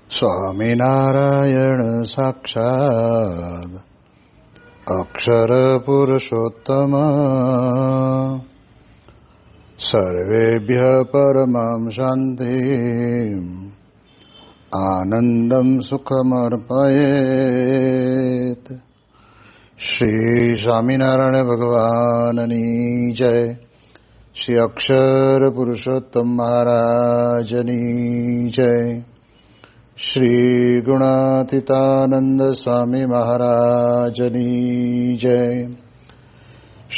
સ્વામિનારાયણ સાક્ષાત્ અક્ષર પુરુષોત્તમ સર્વેભ્ય પરમં શાંતિ આનંદમ સુખમર્પયેત. શ્રી સ્વામિનારાયણ ભગવાનની જય. શ્રી અક્ષર પુરુષોત્તમ મહારાજની જય. શ્રી ગુણાતીતાનંદ સ્વામી મહારાજની જય.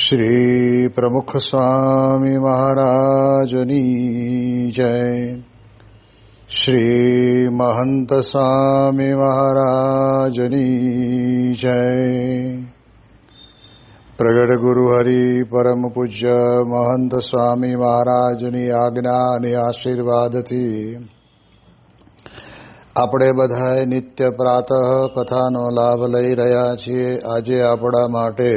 શ્રી પ્રમુખ સ્વામી મહારાજની જય. શ્રી મહંત સ્વામી મહારાજની જય. પ્રગટ ગુરુ હરિ પરમ પૂજ્ય મહંત સ્વામી મહારાજની આજ્ઞા અને આશીર્વાદથી આપણે બધાએ નિત્ય પ્રાતઃ કથાનો લાભ લઈ રહ્યા છીએ. આજે આપણા માટે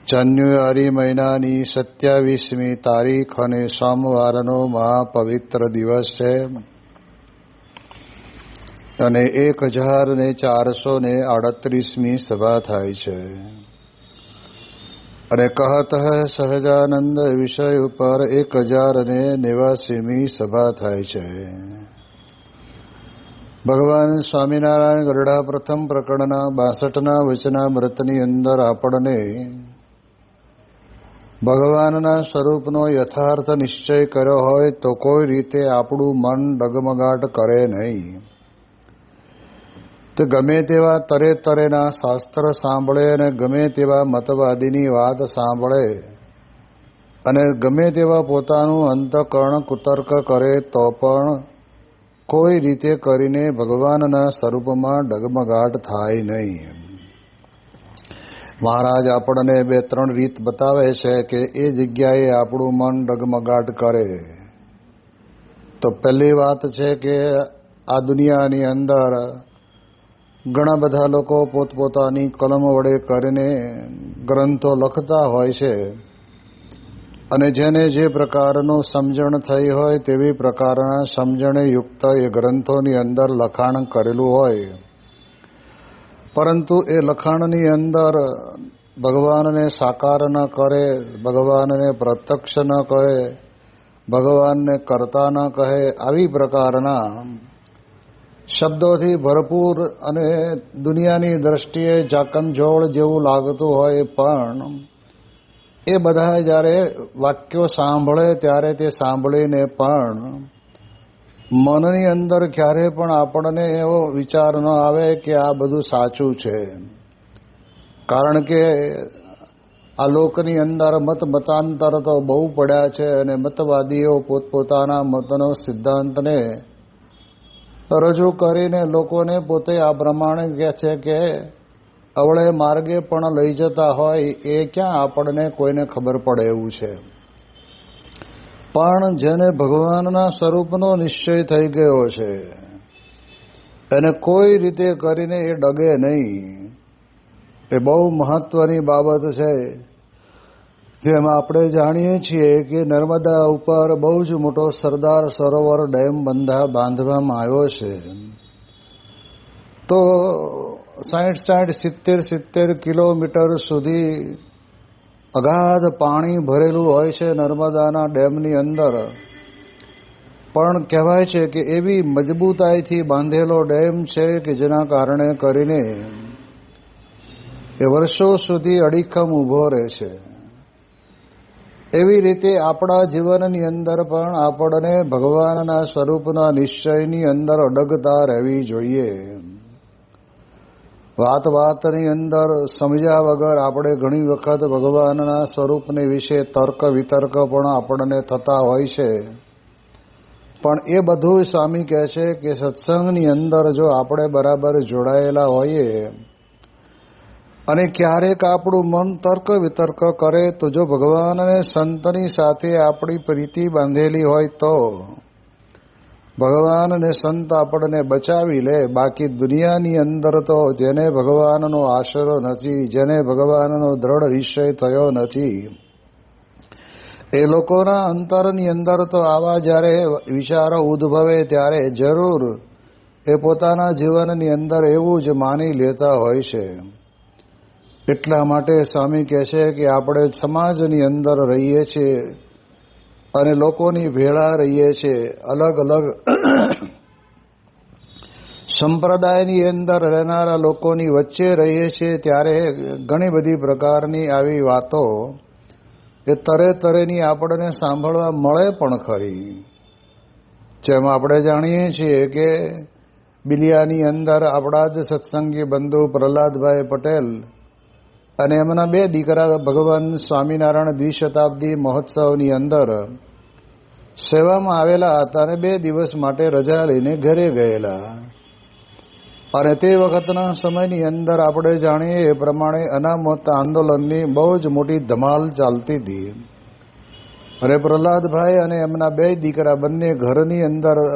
જાન્યુઆરી મહિનાની 27મી તારીખ અને સોમવારનો મહાપવિત્ર દિવસ છે અને 1438મી સભા થાય છે. અને કહત સહજાનંદ વિષય ઉપર 1089મી સભા થાય છે. ભગવાન સ્વામિનારાયણ ગરડા પ્રથમ પ્રકરણના 62ના વચનામૃતની અંદર આપણને ભગવાનના સ્વરૂપનો યથાર્થ નિશ્ચય કર્યો હોય તો કોઈ રીતે આપણું મન ડગમગાટ કરે નહીં. તો ગમે તેવા તરે તરેના શાસ્ત્ર સાંભળે અને ગમે તેવા મતવાદીની વાત સાંભળે અને ગમે તેવા પોતાનું અંતઃકરણ કુતર્ક કરે તો પણ કોઈ રીતે કરીને ભગવાનના સ્વરૂપમાં ડગમગાટ થાય નહીં. મહારાજ આપણને 2-3 રીત બતાવે છે કે એ જગ્યાએ આપણું મન ડગમગાટ કરે. તો પહેલી વાત છે કે આ દુનિયાની અંદર ઘણા બધા લોકો પોતપોતાની કલમ વડે કરીને ગ્રંથો લખતા હોય છે અને જેને જે પ્રકારનું સમજણ થઈ હોય તેવી પ્રકારના સમજણે યુક્ત એ ગ્રંથોની અંદર લખાણ કરેલું હોય, પરંતુ એ લખાણની અંદર ભગવાનને સાકાર ન કરે, ભગવાનને પ્રત્યક્ષ ન કહે, ભગવાનને કરતા ન કહે, આવી પ્રકારના શબ્દોથી ભરપૂર અને દુનિયાની દ્રષ્ટિએ જાકમજોળ જેવું લાગતું હોય પણ એ બધા જ્યારે વાક્યો સાંભળે ત્યારે તે સાંભળીને પણ મનની અંદર ક્યારે પણ આપણને એવો વિચાર ન આવે કે આ બધું સાચું છે. કારણ કે આ લોકની અંદર મતાંતર તો બહુ પડ્યા છે અને મતવાદીઓ પોતપોતાના મતનો સિદ્ધાંતને રજૂ કરીને લોકોને પોતે આ પ્રમાણે કહે છે કે અવળે માર્ગે પણ લઈ જતા હોય એ ક્યાં આપણને કોઈને ખબર પડે એવું છે. પણ જેને ભગવાનના સ્વરૂપનો નિશ્ચય થઈ ગયો છે એને કોઈ રીતે કરીને એ ડગે નહીં. એ બહુ મહત્વની બાબત છે. જેમ આપણે જાણીએ છીએ કે નર્મદા ઉપર બહુ જ મોટો સરદાર સરોવર ડેમ બાંધવામાં આવ્યો છે. તો 60-70 કિલોમીટર સુધી અગાધ પાણી ભરેલું હોય છે નર્મદાના ડેમની અંદર. પણ કહેવાય છે કે એવી મજબૂતાઈથી બાંધેલો ડેમ છે કે જેના કારણે કરીને એ વર્ષો સુધી અડીખમ ઊભો રહે છે. એવી રીતે આપણા જીવનની અંદર પણ આપણને ભગવાનના સ્વરૂપના નિશ્ચયની અંદર અડગતા રહેવી જોઈએ. વાતની અંદર સમજ્યા વગર આપણે ઘણી વખત ભગવાનના સ્વરૂપને વિશે તર્ક વિતર્ક પણ આપણને થતા હોય છે. પણ એ બધું સ્વામી કહે છે કે સત્સંગની અંદર જો આપણે બરાબર જોડાયેલા હોઈએ અને ક્યારેક આપણું મન તર્ક વિતર્ક કરે તો જો ભગવાન અને સંતની સાથે આપણી પ્રીતિ બાંધેલી હોય તો ભગવાન અને સંત આપણને બચાવી લે. બાકી દુનિયાની અંદર તો જેને ભગવાનનો આશરો નથી, જેને ભગવાનનો દ્રઢ નિશ્ચય થયો નથી, એ લોકોના અંતરની અંદર તો આવા જ્યારે વિચારો ઉદ્ભવે ત્યારે જરૂર એ પોતાના જીવનની અંદર એવું જ માની લેતા હોય છે. એટલા માટે સ્વામી કહે છે કે આપણે સમાજની અંદર રહીએ છીએ અને લોકોની ભેળા રહીએ છીએ, અલગ અલગ સંપ્રદાયની અંદર રહેનારા લોકોની વચ્ચે રહીએ છીએ, ત્યારે ઘણી બધી પ્રકારની આવી વાતો એ તરે તરેની આપણને સાંભળવા મળે પણ ખરી. જેમ આપણે જાણીએ છીએ કે બિલિયાની અંદર આપણા જ સત્સંગી બંધુ પ્રહલાદભાઈ પટેલ અને એમના 2 દીકરા ભગવાન સ્વામિનારાયણ દ્વિશતાબ્દી મહોત્સવની અંદર સેવામાં આવેલા હતા અને 2 દિવસ માટે રજા લઈને ઘરે ગયેલા. અને તે વખતના સમયની અંદર આપણે જાણીએ એ પ્રમાણે અનામત આંદોલનની બહુ જ મોટી ધમાલ ચાલતી હતી. અને પ્રહલાદભાઈ અને એમના 2 દીકરા બંને ઘરની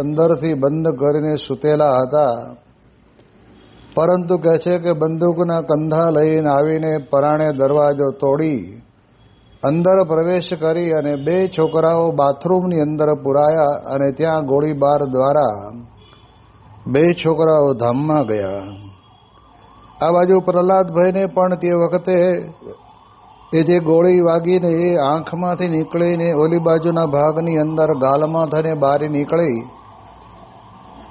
અંદરથી બંધ કરીને સૂતેલા હતા. પરંતુ કહે છે કે બંદૂકના કંધા લઈને આવીને પરાણે દરવાજો તોડી અંદર પ્રવેશ કરી અને 2 છોકરાઓ બાથરૂમની અંદર પુરાયા અને ત્યાં ગોળીબાર દ્વારા 2 છોકરાઓ ધામમાં ગયા. આ બાજુ પ્રહલાદભાઈને પણ તે વખતે એ જે ગોળી વાગીને એ આંખમાંથી નીકળીને ઓલી બાજુના ભાગની અંદર ગાલમાં થઈને બહાર નીકળી,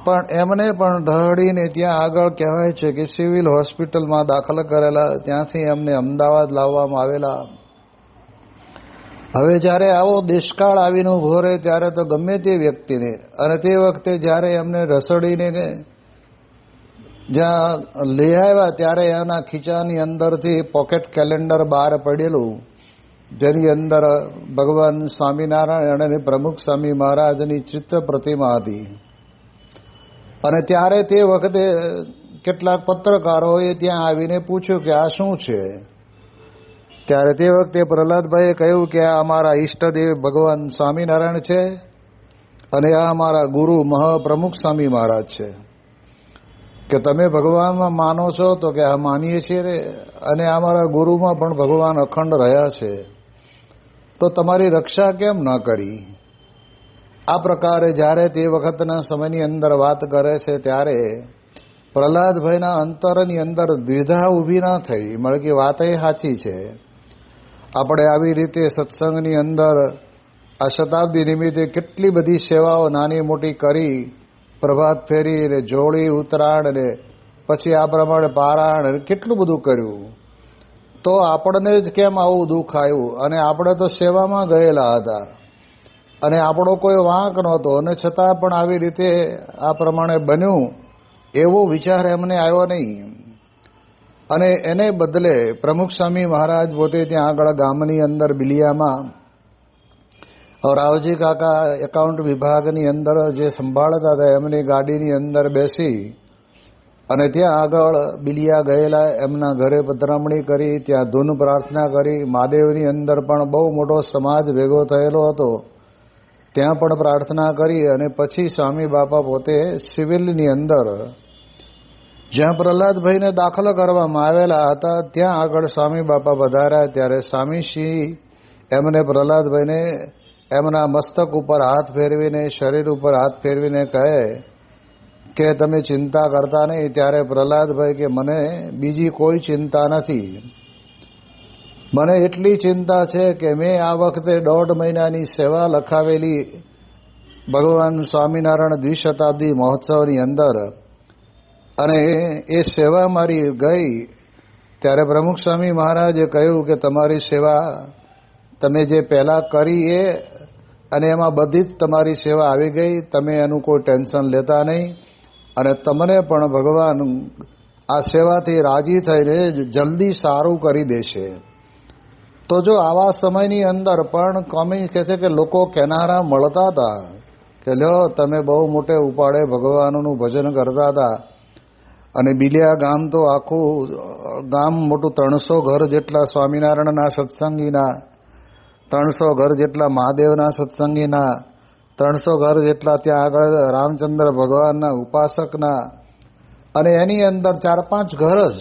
પણ એમને પણ ઢળીને ત્યાં આગળ કહેવાય છે કે સિવિલ હોસ્પિટલમાં દાખલ કરેલા, ત્યાંથી એમને અમદાવાદ લાવવામાં આવેલા. હવે જ્યારે આવો દેશકાળ આવીને ઉભો રહે ત્યારે તો ગમે તે વ્યક્તિને, અને તે વખતે જ્યારે એમને રસડીને જ્યાં લઈ આવ્યા ત્યારે એના ખીચાની અંદરથી પોકેટ કેલેન્ડર બહાર પડેલું, જેની અંદર ભગવાન સ્વામિનારાયણ અને પ્રમુખ સ્વામી મહારાજની ચિત્ર પ્રતિમા હતી. અને ત્યારે તે વખતે કેટલાક પત્રકારોએ ત્યાં આવીને પૂછ્યું કે આ શું છે. ત્યારે તે વખતે પ્રહલાદભાઈએ કહ્યું કે આ અમારા ઈષ્ટદેવ ભગવાન સ્વામિનારાયણ છે અને આ અમારા ગુરુ મહાપ્રમુખ સ્વામી મહારાજ છે. કે તમે ભગવાનમાં માનો છો? તો કે આ માનીએ છીએ રે, અને અમારા ગુરુમાં પણ ભગવાન અખંડ રહ્યા છે, તો તમારી રક્ષા કેમ ન કરી? આ પ્રકારે જ્યારે તે વખતના સમયની અંદર વાત કરે છે ત્યારે પ્રહલાદભાઈના અંતરની અંદર દ્વિધા ઊભી ના થઈ. મળે કે વાત એ સાચી છે. આપણે આવી રીતે સત્સંગની અંદર આ શતાબ્દી નિમિત્તે કેટલી બધી સેવાઓ નાની મોટી કરી, પ્રભાત ફેરી ને જોડી ઉતરાણ ને પછી આ પ્રમાણે પારાયણ કેટલું બધું કર્યું, તો આપણને જ કેમ આવું દુઃખ આવ્યું? અને આપણે તો સેવામાં ગયેલા હતા અને આપણો કોઈ વાંક નહોતો, અને છતાં પણ આવી રીતે આ પ્રમાણે બન્યું એવો વિચાર એમને આવ્યો નહીં. અને એને બદલે પ્રમુખ સ્વામી મહારાજ પોતે ત્યાં આગળ ગામની અંદર બિલિયામાં રાવજી કાકા એકાઉન્ટ વિભાગની અંદર જે સંભાળતા હતા એમની ગાડીની અંદર બેસી અને ત્યાં આગળ બિલિયા ગયેલા, એમના ઘરે પધરામણી કરી, ત્યાં ધૂન પ્રાર્થના કરી. મહાદેવની અંદર પણ બહુ મોટો સમાજ ભેગો થયેલો હતો, ત્યાં પણ પ્રાર્થના કરી. અને પછી સ્વામી બાપા પોતે સિવિલની અંદર જ્યાં પ્રહલાદભાઈને દાખલ કરવામાં આવેલા હતા ત્યાં આગળ સ્વામી બાપા પધાર્યા. ત્યારે સ્વામીશ્રી એમને પ્રહલાદભાઈને એમના મસ્તક ઉપર હાથ ફેરવીને, શરીર ઉપર હાથ ફેરવીને કહે કે તમે ચિંતા કરતા નહીં. ત્યારે પ્રહલાદભાઈ કે મને બીજી કોઈ ચિંતા નથી, મને એટલી ચિંતા છે કે મેં આ વખતે 1.5 મહિનાની સેવા લખાવેલી ભગવાન સ્વામિનારાયણ દ્વિશતાબ્દી મહોત્સવની અંદર, અને એ સેવા મારી ગઈ. ત્યારે પ્રમુખ સ્વામી મહારાજે કહ્યું કે તમારી સેવા તમે જે પહેલાં કરી એ, અને એમાં બધી જ તમારી સેવા આવી ગઈ, તમે એનું કોઈ ટેન્શન લેતા નહીં, અને તમને પણ ભગવાન આ સેવાથી રાજી થઈને જલ્દી સારું કરી દેશે. તો જો આવા સમયની અંદર પણ કોમી કહે છે કે લોકો કહેનારા મળતા હતા કે લ્યો તમે બહુ મોટે ઉપાડે ભગવાનનું ભજન કરતા હતા. અને બિલિયા ગામ તો આખું ગામ મોટું, 300 ઘર જેટલા સ્વામિનારાયણના સત્સંગીના, 300 ઘર જેટલા મહાદેવના સત્સંગીના, 300 ઘર જેટલા ત્યાં આગળ રામચંદ્ર ભગવાનના ઉપાસકના, અને એની અંદર 4-5 ઘર જ,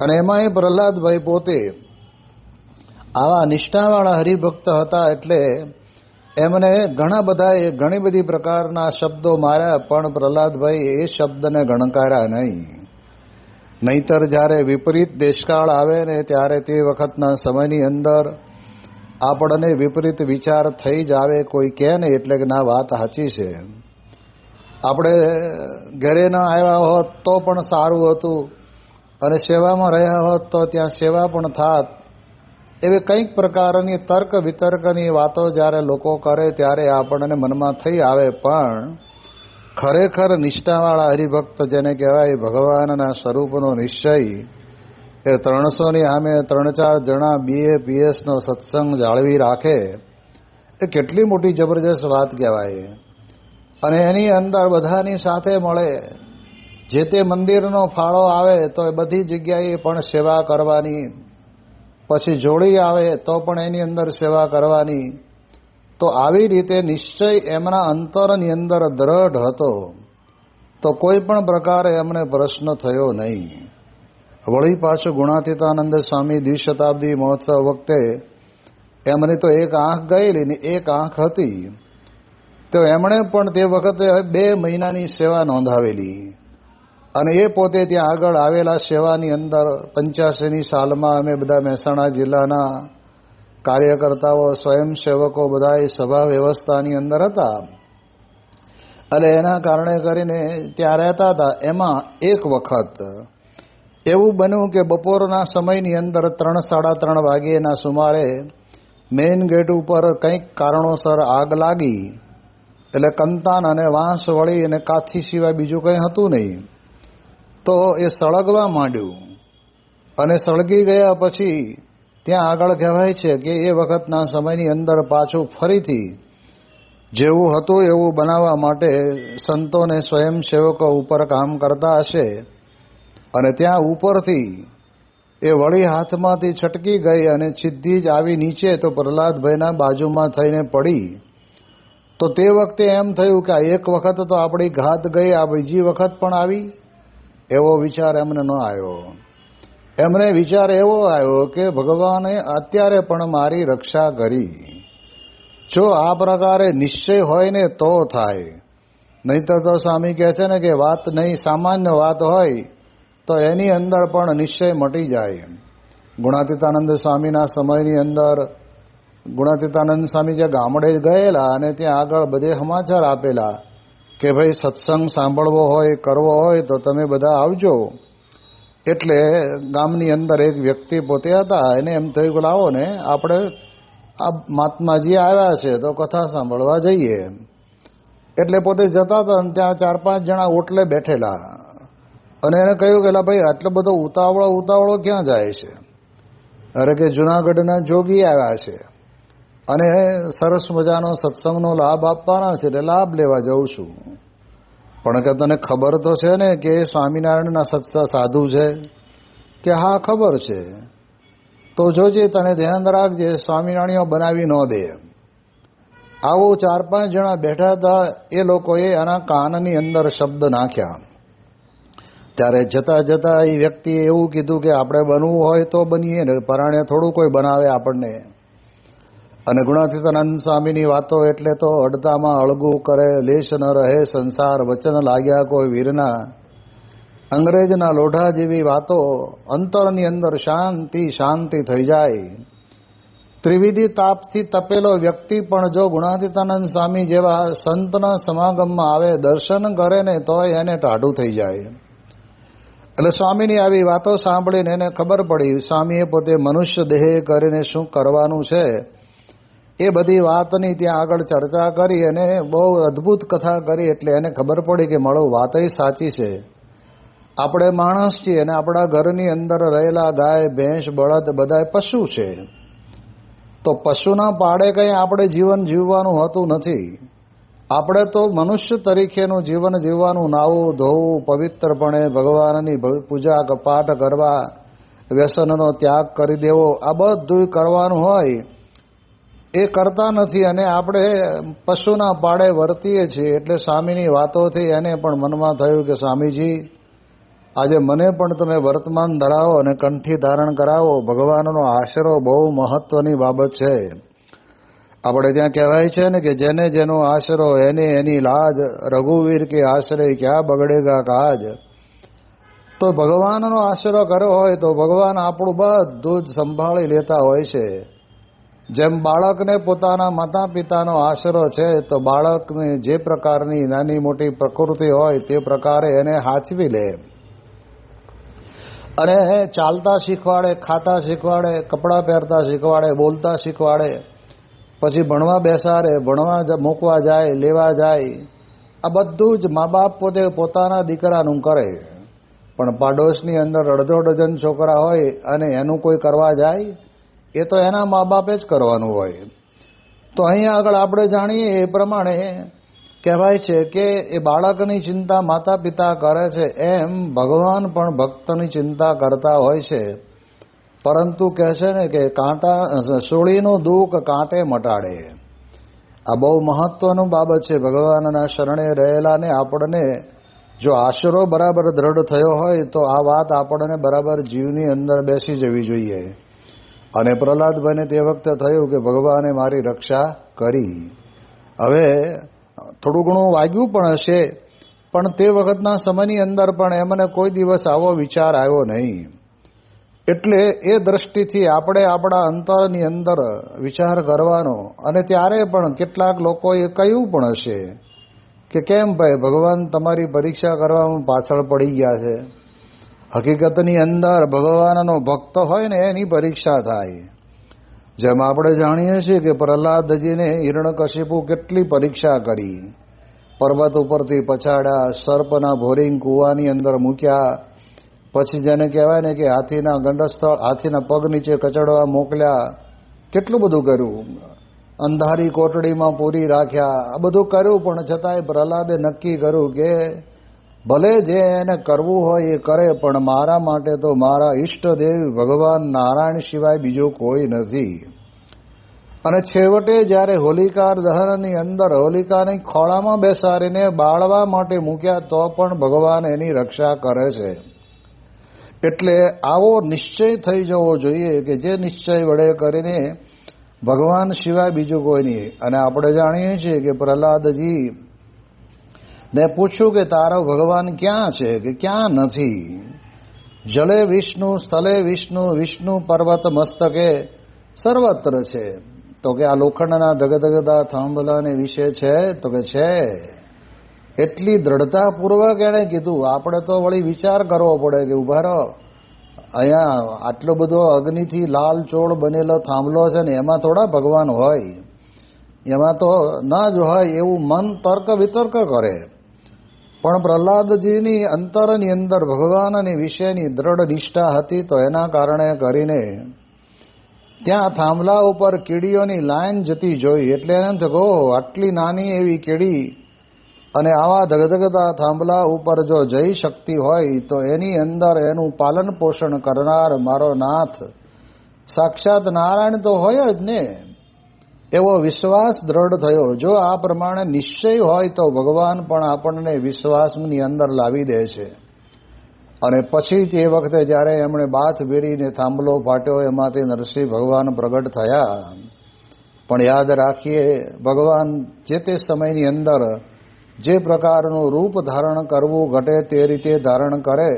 અને એમાંય પ્રહલાદભાઈ પોતે આવા નિષ્ઠાવાળા હરિભક્ત હતા એટલે એમને ઘણી બધી પ્રકારના શબ્દો માર્યા, પણ પ્રહલાદભાઈ એ શબ્દને ગણકાર્યા નહીં. નહીતર જ્યારે વિપરીત દેશકાળ આવે ને ત્યારે તે વખતના સમયની અંદર આપણને વિપરીત વિચાર થઈ જ આવે. કોઈ કહે ને એટલે કે ના, વાત સાચી છે, આપણે ઘરે ના આવ્યા હોત તો પણ સારું હતું, અને સેવામાં રહ્યા હોત તો ત્યાં સેવા પણ થાત. એવી કંઈક પ્રકારની તર્ક વિતર્કની વાતો જ્યારે લોકો કરે ત્યારે આપણને મનમાં થઈ આવે. પણ ખરેખર નિષ્ઠાવાળા હરિભક્ત જેને કહેવાય ભગવાનના સ્વરૂપનો નિશ્ચય, એ 300ની સામે 3-4 જણા BA PS નો સત્સંગ જાળવી રાખે, એ કેટલી મોટી જબરજસ્ત વાત કહેવાય. અને એની અંદર બધાની સાથે મળે, જે તે મંદિરનો ફાળો આવે તો એ બધી જગ્યાએ પણ સેવા કરવાની, પછી જોડી આવે તો પણ એની અંદર સેવા કરવાની. તો આવી રીતે નિશ્ચય એમના અંતરની અંદર દ્રઢ હતો, તો કોઈ પણ પ્રકારે એમને પ્રશ્ન થયો નહીં. વળી પાછું ગુણાતીતાનંદ સ્વામી દ્વિશતાબ્દી મહોત્સવ વખતે એમની તો એક આંખ ગયેલી ને એક આંખ હતી, તો એમણે પણ તે વખતે 2 મહિનાની સેવા નોંધાવેલી. અને એ પોતે ત્યાં આગળ આવેલા સેવાની અંદર 85ની સાલમાં અમે બધા મહેસાણા જિલ્લાના કાર્યકર્તાઓ, સ્વયંસેવકો બધા સભા વ્યવસ્થાની અંદર હતા, અને એના કારણે કરીને ત્યાં રહેતા હતા. એમાં એક વખત એવું બન્યું કે બપોરના સમયની અંદર 3-3:30 વાગ્યેના સુમારે મેઇન ગેટ ઉપર કંઈક કારણોસર આગ લાગી. એટલે કંતાન અને વાંસ વળી અને કાથી સિવાય બીજું કંઈ હતું નહીં. તો એ સળગવા માંડ્યું, અને સળગી ગયા પછી ત્યાં આગળ કહેવાય છે કે એ વખતના સમયની અંદર પાછું ફરીથી જેવું હતું એવું બનાવવા માટે સંતોને સ્વયંસેવકો ઉપર કામ કરતા હશે, અને ત્યાં ઉપરથી એ વળી હાથમાંથી છટકી ગઈ અને સીધી જ આવી નીચે, તો પ્રહલાદભાઈના બાજુમાં થઈને પડી. તો તે વખતે એમ થયું કે આ એક વખત તો આપણી ઘાત ગઈ, આ બીજી વખત પણ આવી. એવો વિચાર એમને ન આવ્યો. એમને વિચાર એવો આવ્યો કે ભગવાને અત્યારે પણ મારી રક્ષા કરી. જો આ પ્રકારે નિશ્ચય હોય ને તો થાય, નહીતર તો સ્વામી કહે છે ને કે વાત નહીં, સામાન્ય વાત હોય તો એની અંદર પણ નિશ્ચય મટી જાય. ગુણાતીતાનંદ સ્વામીના સમયની અંદર ગુણાતીતાનંદ સ્વામી જે ગામડે ગયેલા અને ત્યાં આગળ બધે સમાચાર આપેલા કે ભાઈ સત્સંગ સાંભળવો હોય, કરવો હોય તો તમે બધા આવજો. એટલે ગામની અંદર એક વ્યક્તિ પોતે હતા, એને એમ થયું કે લાવો ને આપણે આ મહાત્માજી આવ્યા છે તો કથા સાંભળવા જઈએ. એટલે પોતે જતા હતા, અને ત્યાં 4-5 જણા ઓટલે બેઠેલા, અને એને કહ્યું કે ભાઈ આટલો બધો ઉતાવળો ક્યાં જાય છે? અરે કે જુનાગઢના જોગી આવ્યા છે અને સરસ મજાનો સત્સંગનો લાભ આપવાના છે, એટલે લાભ લેવા જઉં છું. પણ કે તને ખબર તો છે ને કે સ્વામિનારાયણના સત્સંગ સાધુ છે? કે હા ખબર છે. તો જોજે, તને ધ્યાન રાખજે, સ્વામિનારાયણો બનાવી ન દે. આવું 4-5 જણા બેઠા હતા, એ લોકોએ આના કાનની અંદર શબ્દ નાખ્યા. ત્યારે જતા જતા એ વ્યક્તિએ એવું કીધું કે આપણે બનવું હોય તો બનીએ ને, પરાણે થોડું કોઈ બનાવે આપણને. અને ગુણાતીતાનંદ સ્વામીની વાતો એટલે તો અડતામાં અળગું કરે, લેશ ન રહે સંસાર, વચન લાગ્યા કોઈ વીરના. અંગ્રેજના લોઢા જેવી વાતો, અંતરની અંદર શાંતિ થઈ જાય. ત્રિવિધિ તાપથી તપેલો વ્યક્તિ પણ જો ગુણાતીતાનંદ સ્વામી જેવા સંતના સમાગમમાં આવે, દર્શન કરે ને તોય એને ટાઢું થઈ જાય. એટલે સ્વામીની આવી વાતો સાંભળીને એને ખબર પડી, સ્વામીએ પોતે મનુષ્ય દેહ કરીને શું કરવાનું છે એ બધી વાતની ત્યાં આગળ ચર્ચા કરી અને બહુ અદ્ભુત કથા કરી. એટલે એને ખબર પડી કે મળો વાત સાચી છે. આપણે માણસ છીએ અને આપણા ઘરની અંદર રહેલા ગાય, ભેંસ, બળદ બધા પશુ છે. તો પશુના પાડે કંઈ આપણે જીવન જીવવાનું હોતું નથી. આપણે તો મનુષ્ય તરીકેનું જીવન જીવવાનું, નાવું ધોવું, પવિત્રપણે ભગવાનની પૂજા પાઠ કરવા, વ્યસનનો ત્યાગ કરી દેવો, આ બધું કરવાનું હોય. એ કરતા નથી અને આપણે પશુના પાડે વર્તીએ છીએ. એટલે સ્વામીની વાતોથી એને પણ મનમાં થયું કે સ્વામીજી આજે મને પણ તમે વર્તમાન ધરાવો અને કંઠી ધારણ કરાવો. ભગવાનનો આશરો બહુ મહત્વની બાબત છે. આપણે ત્યાં કહેવાય છે ને કે જેને જેનો આશરો એને એની લાજ, રઘુવીર કે આશરે ક્યાં બગડેગા કાજ. તો ભગવાનનો આશરો કર્યો હોય તો ભગવાન આપણું બધું જ સંભાળી લેતા હોય છે. જેમ બાળકને પોતાના માતા પિતાનો આશરો છે તો બાળકને જે પ્રકારની નાની મોટી પ્રકૃતિ હોય તે પ્રકારે એને હાચવી લે અને ચાલતા શીખવાડે, ખાતા શીખવાડે, કપડાં પહેરતા શીખવાડે, બોલતા શીખવાડે, પછી ભણવા બેસાડે, ભણવા મૂકવા જાય, લેવા જાય. આ બધું જ મા બાપ પોતે પોતાના દીકરાનું કરે. પણ પાડોશની અંદર અડધો ડઝન છોકરા હોય અને એનું કોઈ કરવા જાય, એ તો એના મા બાપે જ કરવાનું હોય. તો અહીંયા આગળ આપણે જાણીએ એ પ્રમાણે કહેવાય છે કે એ બાળકની ચિંતા માતા પિતા કરે છે, એમ ભગવાન પણ ભક્તની ચિંતા કરતા હોય છે. પરંતુ કહે છે ને કે સોળીનું દુઃખ કાંટે મટાડે. આ બહુ મહત્વનું બાબત છે. ભગવાનના શરણે રહેલાને આપણને જો આશરો બરાબર દ્રઢ થયો હોય તો આ વાત આપણને બરાબર જીવની અંદર બેસી જવી જોઈએ. અને પ્રહલાદભાઈને તે વખતે થયું કે ભગવાને મારી રક્ષા કરી. હવે થોડું ઘણું વાગ્યું પણ હશે, પણ તે વખતના સમયની અંદર પણ એમને કોઈ દિવસ આવો વિચાર આવ્યો નહીં. એટલે એ દ્રષ્ટિથી આપણે આપણા અંતરની અંદર વિચાર કરવાનો. અને ત્યારે પણ કેટલાક લોકોએ કહ્યું પણ હશે કે કેમ ભાઈ ભગવાન તમારી પરીક્ષા કરવામાં પાછળ પડી ગયા છે. હકીકતની અંદર ભગવાનનો ભક્ત હોય ને એની પરીક્ષા થાય. જેમ આપણે જાણીએ છીએ કે પ્રહલાદજીને હિરણ્યકશિપુ કેટલી પરીક્ષા કરી. પર્વત ઉપરથી પછાડ્યા, સર્પના ભોરિંગ કૂવાની અંદર મૂક્યા, પછી જેને કહેવાય ને કે હાથીના ગંડસ્થળ, હાથીના પગ નીચે કચડવા મોકલ્યા, કેટલું બધું કર્યું. અંધારી કોટડીમાં પૂરી રાખ્યા. આ બધું કર્યું પણ છતાંય પ્રહલાદે નક્કી કર્યું કે ભલે જે એને કરવું હોય એ કરે, પણ મારા માટે તો મારા ઈષ્ટદેવ ભગવાન નારાયણ સિવાય બીજો કોઈ નથી. અને છેવટે જ્યારે હોલિકા દહનની અંદર હોલિકાની ખોળામાં બેસાડીને બાળવા માટે મૂક્યા તો પણ ભગવાન એની રક્ષા કરે છે. એટલે આવો નિશ્ચય થઈ જવો જોઈએ કે જે નિશ્ચય વડે કરીને ભગવાન સિવાય બીજું કોઈ નહીં. અને આપણે જાણીએ છીએ કે પ્રહલાદજી ને પૂછ્યું કે તારો ભગવાન ક્યાં છે કે ક્યાં નથી. જલે વિષ્ણુ, સ્થલે વિષ્ણુ, વિષ્ણુ પર્વત મસ્તકે સર્વત્ર છે. તો કે આ લોખંડના ધગધગતા થાંભલાને વિશે છે તો કે છે. એટલી દ્રઢતાપૂર્વક એણે કીધું. આપણે તો વળી વિચાર કરવો પડે કે ઉભા રહો, અહીંયા આટલો બધો અગ્નિથી લાલ ચોળ બનેલો થાંભલો છે ને એમાં થોડા ભગવાન હોય, એમાં તો ના જ હોય એવું મન તર્ક વિતર્ક કરે. પણ પ્રહલાદજીની અંતરની અંદર ભગવાનની વિશેની દ્રઢ નિષ્ઠા હતી. તો એના કારણે કરીને ત્યાં થાંભલા ઉપર કીડીઓની લાઈન જતી જોઈ. એટલે એમ થયું આટલી નાની એવી કીડી અને આવા ધગધગતા થાંભલા ઉપર જો જઈ શકતી હોય તો એની અંદર એનું પાલન પોષણ કરનાર મારો નાથ સાક્ષાત નારાયણ તો હોય જ ને. એવો વિશ્વાસ દ્રઢ થયો. જો આ પ્રમાણે નિશ્ચય હોય તો ભગવાન પણ આપણને વિશ્વાસની અંદર લાવી દે છે. અને પછી તે વખતે જ્યારે એમણે બાથ ભેરીને થાંભલો ફાટ્યો, એમાંથી નરસિંહ ભગવાન પ્રગટ થયા. પણ યાદ રાખીએ, ભગવાન જે તે સમયની અંદર જે પ્રકારનું રૂપ ધારણ કરવું ઘટે તે રીતે ધારણ કરે.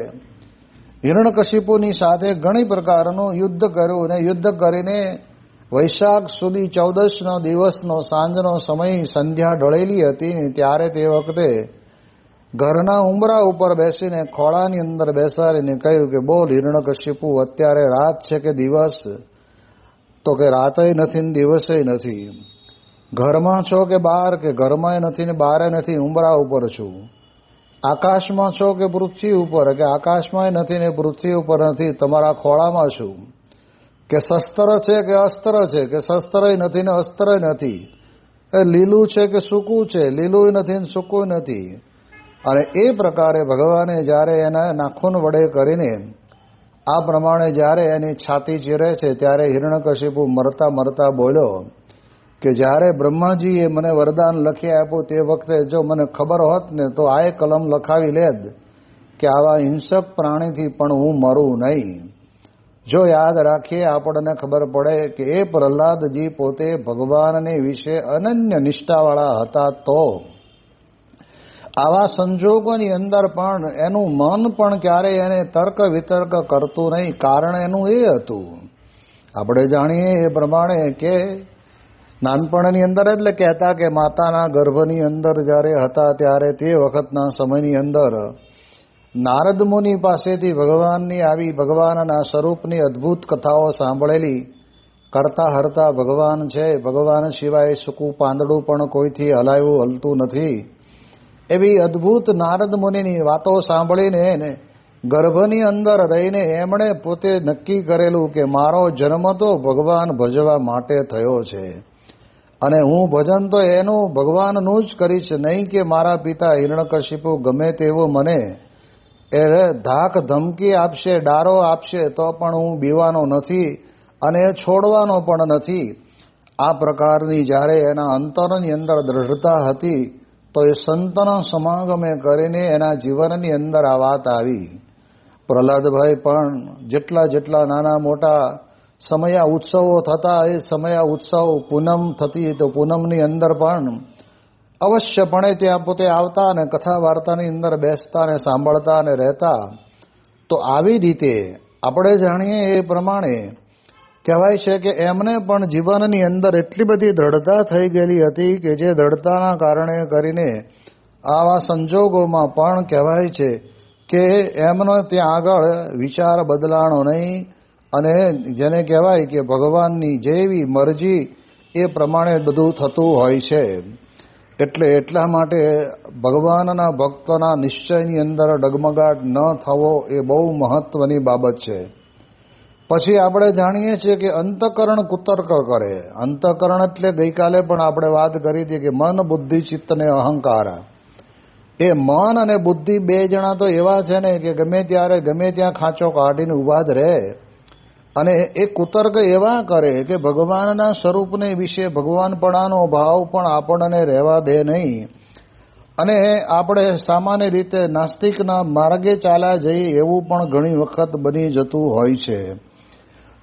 હિરણ્યકશિપુની સાથે ઘણી પ્રકારનું યુદ્ધ કર્યું અને યુદ્ધ કરીને વૈશાખ સુધી 14નો દિવસનો સાંજનો સમય સંધ્યા ઢળેલી હતી ને ત્યારે તે વખતે ઘરના ઉંબરા ઉપર બેસીને ખોળાની અંદર બેસાડીને કહ્યું કે બોલ હિરણ્યકશિપુ, અત્યારે રાત છે કે દિવસ? તો કે રાતે નથી ને દિવસે નથી. ઘરમાં છો કે બહાર? કે ઘરમાં નથી ને બહાર નથી, ઉંબરા ઉપર છું. આકાશમાં છો કે પૃથ્વી ઉપર? કે આકાશમાં નથી ને પૃથ્વી ઉપર નથી, તમારા ખોળામાં છું. કે શસ્ત્ર છે કે અસ્ત્ર છે? કે શસ્ત્ર નથી ને અસ્ત્ર નથી. એ લીલું છે કે સૂકું છે? લીલું નથી ને સૂકું નથી. અને એ પ્રકારે ભગવાને જ્યારે એના નાખૂન વડે કરીને આ પ્રમાણે જ્યારે એની છાતી ચીરે છે ત્યારે હિરણ્યકશિપુ મરતા મરતા બોલ્યો કે જ્યારે બ્રહ્માજીએ મને વરદાન લખી આપ્યું તે વખતે જો મને ખબર હોત ને તો આ કલમ લખાવી લેત કે આવા હિંસક પ્રાણીથી પણ હું મરું નહીં. જો યાદ રાખીએ આપણને ખબર પડે કે એ પ્રહલાદજી પોતે ભગવાનને વિશે અનન્ય નિષ્ઠાવાળા હતા. તો આવા સંજોગોની અંદર પણ એનું મન પણ ક્યારેય એને તર્ક વિતર્ક કરતું નહીં. કારણ એનું એ હતું, આપણે જાણીએ એ પ્રમાણે કે નાનપણની અંદર એટલે કહેતા કે માતાના ગર્ભની અંદર જ્યારે હતા ત્યારે તે વખતના સમયની અંદર નારદ મુનિ પાસેથી ભગવાનની આવી ભગવાનના સ્વરૂપની અદ્ભુત કથાઓ સાંભળેલી. કરતા હરતા ભગવાન છે, ભગવાન સિવાય સૂકું પાંદડું પણ કોઈથી હલાયું હલતું નથી, એવી અદ્ભુત નારદ મુનિની વાતો સાંભળીને ગર્ભની અંદર રહીને એમણે પોતે નક્કી કરેલું કે મારો જન્મ તો ભગવાન ભજવા માટે થયો છે અને હું ભજન તો એનું ભગવાનનું જ કરીશ, નહીં કે મારા પિતા હિરણ્યકશિપુ ગમે તેવો મને એ ધાક ધમકી આપશે, ડારો આપશે તો પણ હું બીવાનો નથી અને છોડવાનો પણ નથી. આ પ્રકારની જ્યારે એના અંતરની અંદર દ્રઢતા હતી તો એ સંતના સમાગમે કરીને એના જીવનની અંદર આ વાત આવી. પ્રહલાદભાઈ પણ જેટલા નાના મોટા સમયા ઉત્સવો થતા, એ સમયા ઉત્સવ પૂનમ થતી તો પૂનમની અંદર પણ અવશ્યપણે ત્યાં પોતે આવતા અને કથા વાર્તાની અંદર બેસતા અને સાંભળતા અને રહેતા. તો આવી રીતે આપણે જાણીએ એ પ્રમાણે કહેવાય છે કે એમને પણ જીવનની અંદર એટલી બધી દ્રઢતા થઈ ગયેલી હતી કે જે દ્રઢતાના કારણે કરીને આવા સંજોગોમાં પણ કહેવાય છે કે એમનો ત્યાં આગળ વિચાર બદલાણો નહીં અને જેને કહેવાય કે ભગવાનની જેવી મરજી એ પ્રમાણે બધું થતું હોય છે. એટલે એટલા માટે ભગવાનના ભક્તોના નિશ્ચયની અંદર ડગમગાટ ન થવો એ બહુ મહત્વની બાબત છે. પછી આપણે જાણીએ છીએ કે અંતઃકરણ કુતર્ક કરે. અંતઃકરણ એટલે ગઈકાલે પણ આપણે વાત કરી હતી કે મન, બુદ્ધિ, ચિત્ત ને અહંકાર. એ મન અને બુદ્ધિ બે જણા તો એવા છે ને કે ગમે ત્યારે ગમે ત્યાં ખાંચો કાઢીને ઊભા જ રહે અને એ કુતર્ક એવા કરે કે ભગવાનના સ્વરૂપને વિશે ભગવાનપણાનો ભાવ પણ આપણને રહેવા દે નહીં અને આપણે સામાન્ય રીતે નાસ્તિકના માર્ગે ચાલ્યા જઈએ એવું પણ ઘણી વખત બની જતું હોય છે.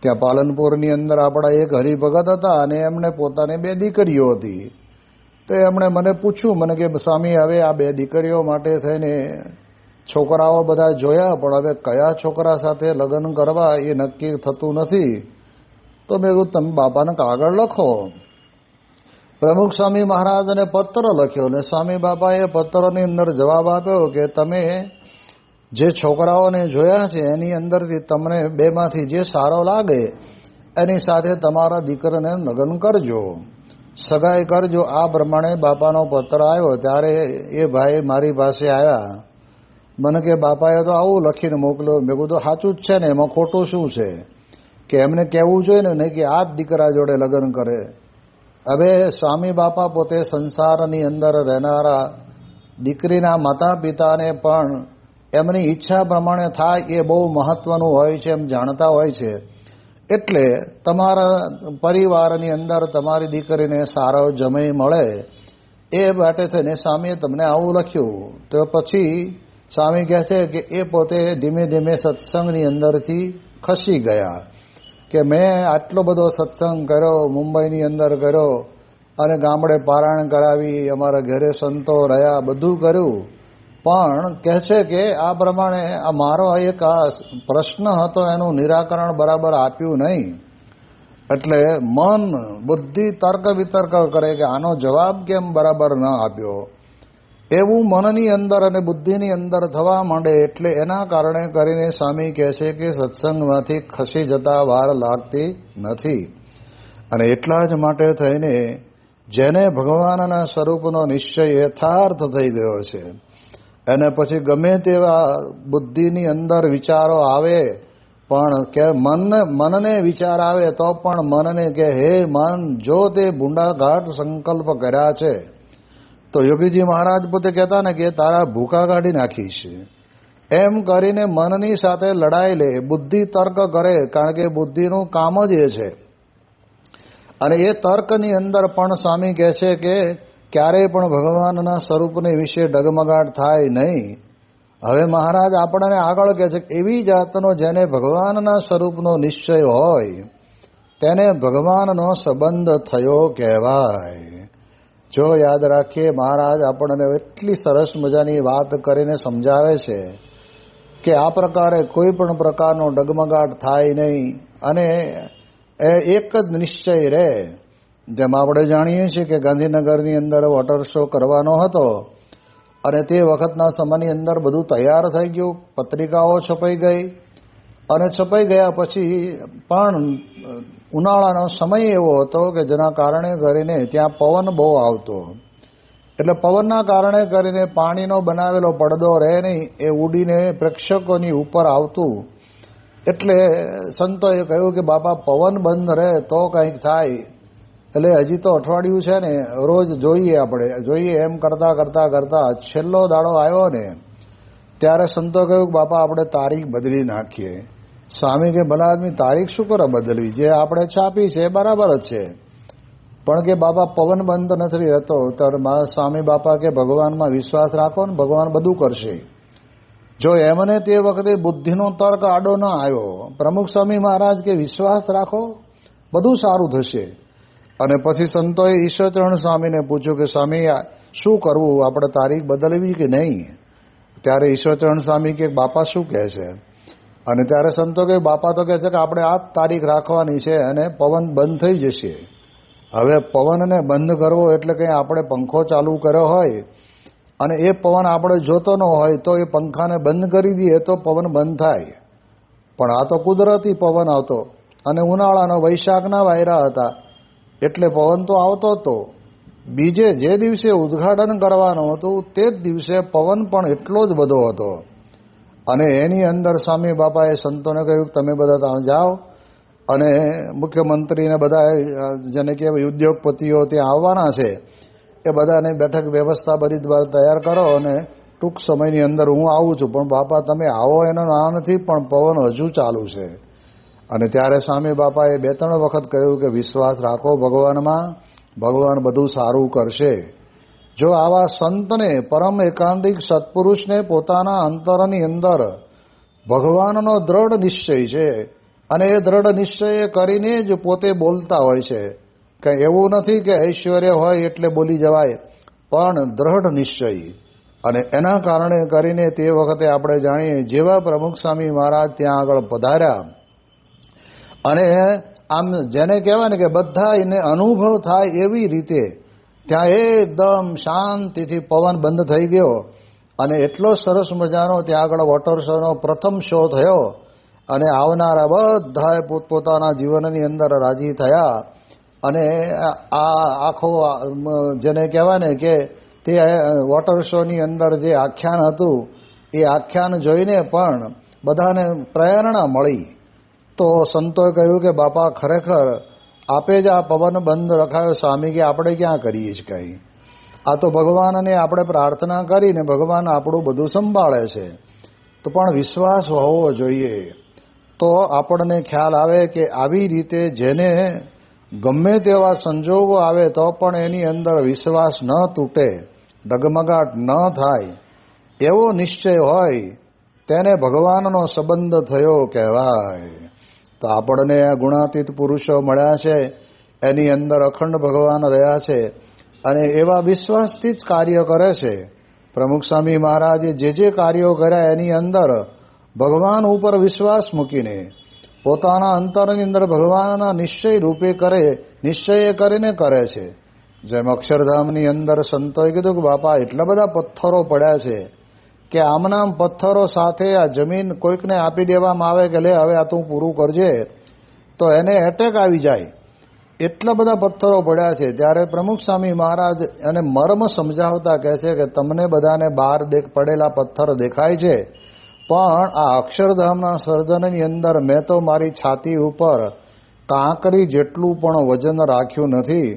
ત્યાં પાલનપુરની અંદર આપણા એક હરિભગત હતા અને એમને પોતાની 2 દીકરીઓ હતી. તો એમણે મને પૂછ્યું, મને કે સ્વામી હવે આ 2 દીકરીઓ માટે થઈને છોકરાઓ બધા જોયા પણ હવે કયા છોકરા સાથે લગ્ન કરવા એ નક્કી થતું નથી. તો મેં કહ્યું તમે બાપાને કાગળ લખો. પ્રમુખ સ્વામી મહારાજને પત્ર લખ્યો અને સ્વામી બાપાએ પત્રની અંદર જવાબ આપ્યો કે તમે જે છોકરાઓને જોયા છે એની અંદરથી તમને 2માંથી જે સારો લાગે એની સાથે તમારા દીકરાને લગ્ન કરજો, સગાઈ કરજો. આ પ્રમાણે બાપાનો પત્ર આવ્યો. ત્યારે એ ભાઈ મારી પાસે આવ્યા. મને કે બાપાએ તો આવું લખીને મોકલ્યો. મેં કીધું સાચું જ છે ને, એમાં ખોટું શું છે? કે એમને કહેવું જોઈએ ને નહીં કે આ જ દીકરા જોડે લગ્ન કરે. હવે સ્વામી બાપા પોતે સંસારની અંદર રહેનારા દીકરીના માતા પિતાને પણ એમની ઈચ્છા પ્રમાણે થાય એ બહુ મહત્વનું હોય છે એમ જાણતા હોય છે. એટલે તમારા પરિવારની અંદર તમારી દીકરીને સારો જમાઈ મળે એ માટે થઈને સ્વામીએ તમને આવું લખ્યું. તો પછી સ્વામી કહે છે કે એ પોતે ધીમે ધીમે સત્સંગની અંદરથી ખસી ગયા કે મેં આટલો બધો સત્સંગ કર્યો, મુંબઈની અંદર કર્યો અને ગામડે પારાયણ કરાવી, અમારા ઘરે સંતો રહ્યા, બધું કર્યું. પણ કહે છે કે આ પ્રમાણે આ મારો એક આ પ્રશ્ન હતો એનું નિરાકરણ બરાબર આપ્યું નહીં. એટલે મન, બુદ્ધિ તર્ક વિતર્ક કરે કે આનો જવાબ કેમ બરાબર ન આપ્યો, એવું મનની અંદર અને બુદ્ધિની અંદર થવા માંડે. એટલે એના કારણે કરીને સ્વામી કહે છે કે સત્સંગમાંથી ખસી જતા વાર લાગતી નથી. અને એટલા જ માટે થઈને જેને ભગવાનના સ્વરૂપનો નિશ્ચય યથાર્થ થઈ ગયો છે એને પછી ગમે તેવા બુદ્ધિની અંદર વિચારો આવે પણ કે મનને વિચાર આવે તો પણ મનને કે હે મન, જો તે ભૂંડાઘાટ સંકલ્પ કર્યા છે તો યોગીજી મહારાજ પોતે કહેતા ને કે તારા ભૂકા કાઢી નાખીશ. એમ કરીને મનની સાથે લડાઈ લે, બુદ્ધિ તર્ક કરે, કારણ કે બુદ્ધિનું કામ જ એ છે. અને એ તર્કની અંદર પણ સ્વામી કહે છે કે ક્યારેય પણ ભગવાનના સ્વરૂપને વિશે ડગમગાટ થાય નહીં. હવે મહારાજ આપણને આગળ કહે છે કે એવી જાતનો જેને ભગવાનના સ્વરૂપનો નિશ્ચય હોય તેને ભગવાનનો સંબંધ થયો કહેવાય. જો યાદ રાખીએ, મહારાજ આપણને એટલી સરસ મજાની વાત કરીને સમજાવે છે કે આ પ્રકારે કોઈ પણ પ્રકારનો ડગમગાટ થાય નહીં અને એક જ નિશ્ચય રહે. જેમ આપણે જાણીએ છીએ કે ગાંધીનગરની અંદર વોટર શો કરવાનો હતો અને તે વખતના સમયની અંદર બધું તૈયાર થઈ ગયું, પત્રિકાઓ છપાઈ ગઈ અને છપાઈ ગયા પછી પણ ઉનાળાનો સમય એવો હતો કે જેના કારણે કરીને ત્યાં પવન બહુ આવતો, એટલે પવનના કારણે કરીને પાણીનો બનાવેલો પડદો રહે નહીં, એ ઉડીને પ્રેક્ષકોની ઉપર આવતું. એટલે સંતોએ કહ્યું કે બાપા પવન બંધ રહે તો કંઈક થાય. એટલે હજી તો અઠવાડિયું છે ને, રોજ જોઈએ, આપણે જોઈએ એમ કરતાં કરતાં કરતાં છેલ્લો દાડો આવ્યો ને ત્યારે સંતો કહ્યું કે બાપા આપણે તારીખ બદલી નાખીએ. સ્વામી કે ભલા આદમી તારીખ શું કરે બદલવી, જે આપણે છાપી છે એ બરાબર જ છે, પણ કે બાપા પવન બંધ નથી રહેતો. ત્યારે સ્વામી બાપા કે ભગવાનમાં વિશ્વાસ રાખો ને, ભગવાન બધું કરશે. જો એમને તે વખતે બુદ્ધિનો તર્ક આડો ન આવ્યો, પ્રમુખ સ્વામી મહારાજ કે વિશ્વાસ રાખો બધું સારું થશે. અને પછી સંતોએ ઈશ્વરચરણ સ્વામીને પૂછ્યું કે સ્વામી શું કરવું, આપણે તારીખ બદલવી કે નહીં? ત્યારે ઈશ્વરચરણ સ્વામી કે બાપા શું કહે છે? અને ત્યારે સંતો કે બાપા તો કહે છે કે આપણે આ જ તારીખ રાખવાની છે અને પવન બંધ થઈ જશે. હવે પવનને બંધ કરવો એટલે કંઈ આપણે પંખો ચાલુ કર્યો હોય અને એ પવન આપણે જોતો ન હોય તો એ પંખાને બંધ કરી દઈએ તો પવન બંધ થાય. પણ આ તો કુદરતી પવન આવતો અને ઉનાળાનો વૈશાખના વાયરા હતા એટલે પવન તો આવતો હતો. બીજે જે દિવસે ઉદ્ઘાટન કરવાનું હતું તે જ દિવસે પવન પણ એટલો જ બધો હતો. અને એની અંદર સ્વામી બાપાએ સંતોને કહ્યું તમે બધા ત્યાં જાઓ અને મુખ્યમંત્રીને બધા જેને કહેવાય ઉદ્યોગપતિઓ ત્યાં આવવાના છે એ બધાને બેઠક વ્યવસ્થા બધી તૈયાર કરો અને ટૂંક સમયની અંદર હું આવું છું. પણ બાપા તમે આવો એનો ના નથી, પણ પવન હજુ ચાલુ છે. અને ત્યારે સ્વામી બાપાએ 2-3 વખત કહ્યું કે વિશ્વાસ રાખો ભગવાનમાં, ભગવાન બધું સારું કરશે. જો આવા સંતને, પરમ એકાંતિક સત્પુરુષને પોતાના અંતરની અંદર ભગવાનનો દ્રઢ નિશ્ચય છે અને એ દ્રઢ નિશ્ચય કરીને જ પોતે બોલતા હોય છે. કંઈ એવું નથી કે ઐશ્વર્ય હોય એટલે બોલી જવાય, પણ દ્રઢ નિશ્ચય. અને એના કારણે કરીને તે વખતે આપણે જાણીએ જેવા પ્રમુખ સ્વામી મહારાજ ત્યાં આગળ પધાર્યા અને આમ જેને કહેવાય ને કે બધા એને અનુભવ થાય એવી રીતે ત્યાં એકદમ શાંતિથી પવન બંધ થઈ ગયો અને એટલો સરસ મજાનો ત્યાં આગળ વોટર શોનો પ્રથમ શો થયો અને આવનારા બધાએ પોતપોતાના જીવનની અંદર રાજી થયા. અને આ આખો જેને કહેવાય ને કે તે વોટર શોની અંદર જે આખ્યાન હતું એ આખ્યાન જોઈને પણ બધાને પ્રેરણા મળી. તો સંતોએ કહ્યું કે બાપા ખરેખર આપે જ આ પવન બંધ રખાયો સ્વામી, કે આપણે ક્યાં કરીએ છીએ કંઈ? આ તો ભગવાનને આપણે પ્રાર્થના કરીને ભગવાન આપણું બધું સંભાળે છે, તો પણ વિશ્વાસ હોવો જોઈએ. તો આપણને ખ્યાલ આવે કે આવી રીતે જેને ગમે તેવા સંજોગો આવે તો પણ એની અંદર વિશ્વાસ ન તૂટે, ડગમગાટ ન થાય, એવો નિશ્ચય હોય તેને ભગવાનનો સંબંધ થયો કહેવાય. તો આપણને આ ગુણાતીત પુરુષો મળ્યા છે, એની અંદર અખંડ ભગવાન રહ્યા છે અને એવા વિશ્વાસથી જ કાર્ય કરે છે. પ્રમુખ સ્વામી મહારાજે જે કાર્યો કર્યા એની અંદર ભગવાન ઉપર વિશ્વાસ મૂકીને પોતાના અંતરની અંદર ભગવાનના નિશ્ચય રૂપે કરે, નિશ્ચય કરીને કરે છે. જેમ અક્ષરધામની અંદર સંતોએ કીધું કે બાપા એટલા બધા પથ્થરો પડ્યા છે કે આમના પથ્થરો સાથે આ જમીન કોઈકને આપી દેવામાં આવે કે લે હવે આ તું પૂરું કરજે તો એને એટેક આવી જાય, એટલા બધા પથ્થરો પડ્યા છે. ત્યારે પ્રમુખ સ્વામી મહારાજ એને મર્મ સમજાવતા કહે છે કે તમને બધાને બહાર પડેલા પથ્થર દેખાય છે, પણ આ અક્ષરધામના સર્જનની અંદર મેં તો મારી છાતી ઉપર કાંકરી જેટલું પણ વજન રાખ્યું નથી.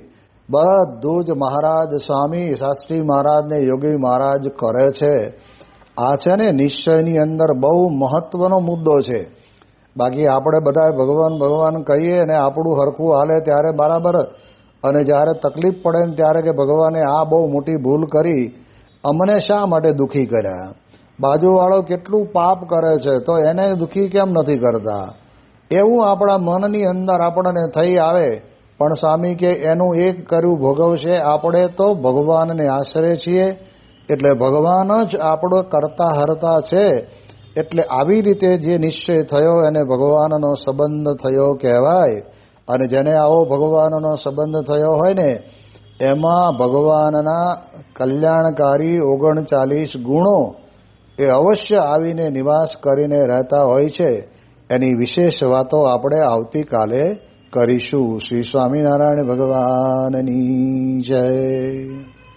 બધું જ મહારાજ સ્વામી શાસ્ત્રી મહારાજને યોગી મહારાજ કરે છે. આ છે ને નિશ્ચયની અંદર બહુ મહત્વનો મુદ્દો છે. બાકી આપણે બધા ભગવાન ભગવાન કહીએ અને આપણું હરખું હાલે ત્યારે બરાબર, અને જ્યારે તકલીફ પડે ને ત્યારે કે ભગવાને આ બહુ મોટી ભૂલ કરી, અમને શા માટે દુઃખી કર્યા? બાજુવાળો કેટલું પાપ કરે છે તો એને દુઃખી કેમ નથી કરતા, એવું આપણા મનની અંદર આપણને થઈ આવે. પણ સ્વામી કે એનું એક કર્યું ભોગવશે. આપણે તો ભગવાનને આશરે છીએ, એટલે ભગવાન જ આપણો કરતા હરતા છે. એટલે આવી રીતે જે નિશ્ચય થયો એને ભગવાનનો સંબંધ થયો કહેવાય. અને જેને આવો ભગવાનનો સંબંધ થયો હોય ને એમાં ભગવાનના કલ્યાણકારી 39 ગુણો એ અવશ્ય આવીને નિવાસ કરીને રહેતા હોય છે. એની વિશેષ વાતો આપણે આવતીકાલે કરીશું. શ્રી સ્વામિનારાયણ ભગવાનની જય.